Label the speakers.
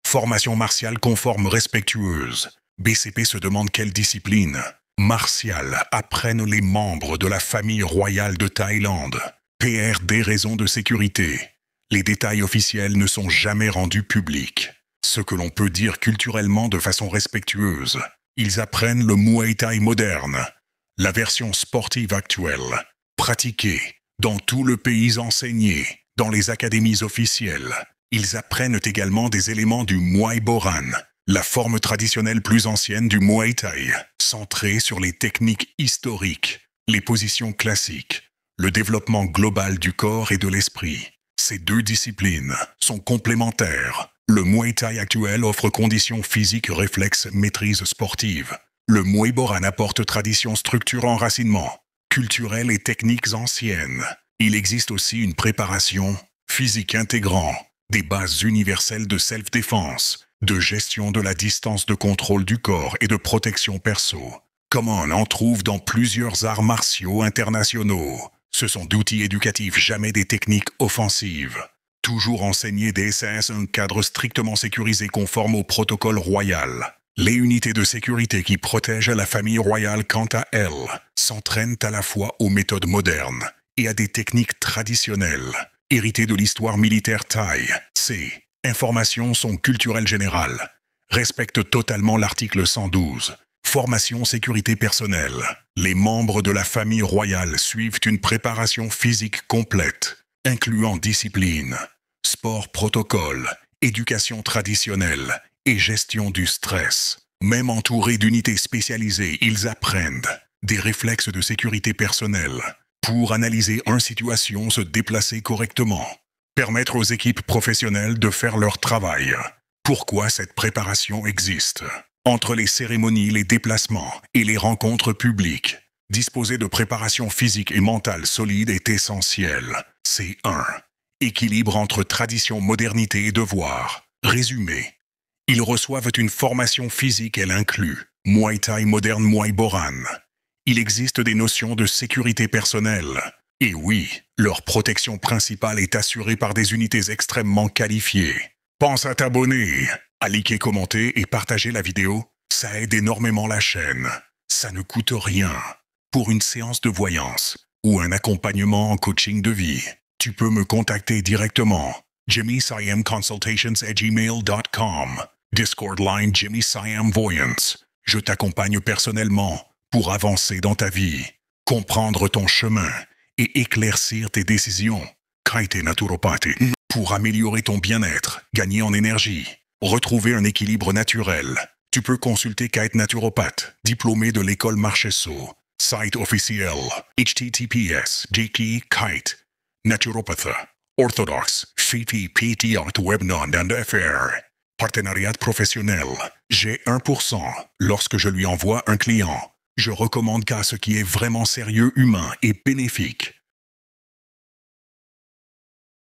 Speaker 1: Formation martiale conforme respectueuse. BCP se demande quelle discipline martiale apprennent les membres de la famille royale de Thaïlande. PRD raisons de sécurité. Les détails officiels ne sont jamais rendus publics. Ce que l'on peut dire culturellement de façon respectueuse. Ils apprennent le Muay Thai moderne, la version sportive actuelle, pratiquée, dans tout le pays enseignée, dans les académies officielles. Ils apprennent également des éléments du Muay Boran, la forme traditionnelle plus ancienne du Muay Thai, centrée sur les techniques historiques, les positions classiques, le développement global du corps et de l'esprit. Ces deux disciplines sont complémentaires. Le Muay Thai actuel offre conditions physiques, réflexes, maîtrise sportive. Le Muay Boran apporte tradition, structure, enracinement, culturel et techniques anciennes. Il existe aussi une préparation physique intégrant des bases universelles de self-défense, de gestion de la distance, de contrôle du corps et de protection perso, comme on en trouve dans plusieurs arts martiaux internationaux. Ce sont d'outils éducatifs, jamais des techniques offensives. Toujours enseigner des SS, un cadre strictement sécurisé conforme au protocole royal. Les unités de sécurité qui protègent la famille royale, quant à elles, s'entraînent à la fois aux méthodes modernes et à des techniques traditionnelles, héritées de l'histoire militaire thaï. Ces informations sont culturelles générales, respectent totalement l'article 112. Formation sécurité personnelle. Les membres de la famille royale suivent une préparation physique complète, incluant discipline, sport protocole, éducation traditionnelle et gestion du stress. Même entourés d'unités spécialisées, ils apprennent des réflexes de sécurité personnelle pour analyser une situation, se déplacer correctement, permettre aux équipes professionnelles de faire leur travail. Pourquoi cette préparation existe? Entre les cérémonies, les déplacements et les rencontres publiques, disposer de préparation physique et mentale solide est essentiel. C'est un équilibre entre tradition, modernité et devoir. Résumé. Ils reçoivent une formation physique, elle inclut Muay Thai moderne, Muay Boran. Il existe des notions de sécurité personnelle. Et oui, leur protection principale est assurée par des unités extrêmement qualifiées. Pense à t'abonner, à liker, commenter et partager la vidéo. Ça aide énormément la chaîne. Ça ne coûte rien. Pour une séance de voyance ou un accompagnement en coaching de vie, tu peux me contacter directement. jimmysiamconsultations@gmail.com. Discord line Jimmy Siam Voyance. Je t'accompagne personnellement pour avancer dans ta vie, comprendre ton chemin et éclaircir tes décisions. Kaite naturopathe. Pour améliorer ton bien-être, gagner en énergie, retrouver un équilibre naturel. Tu peux consulter Kaite Naturopathe, diplômé de l'école Marchesso. Site officiel https://jk-kite naturopathe orthodoxe Fiti PT Art Webnon and FR. Partenariat professionnel. J'ai 1% lorsque je lui envoie un client. Je recommande qu'à ce qui est vraiment sérieux, humain et bénéfique.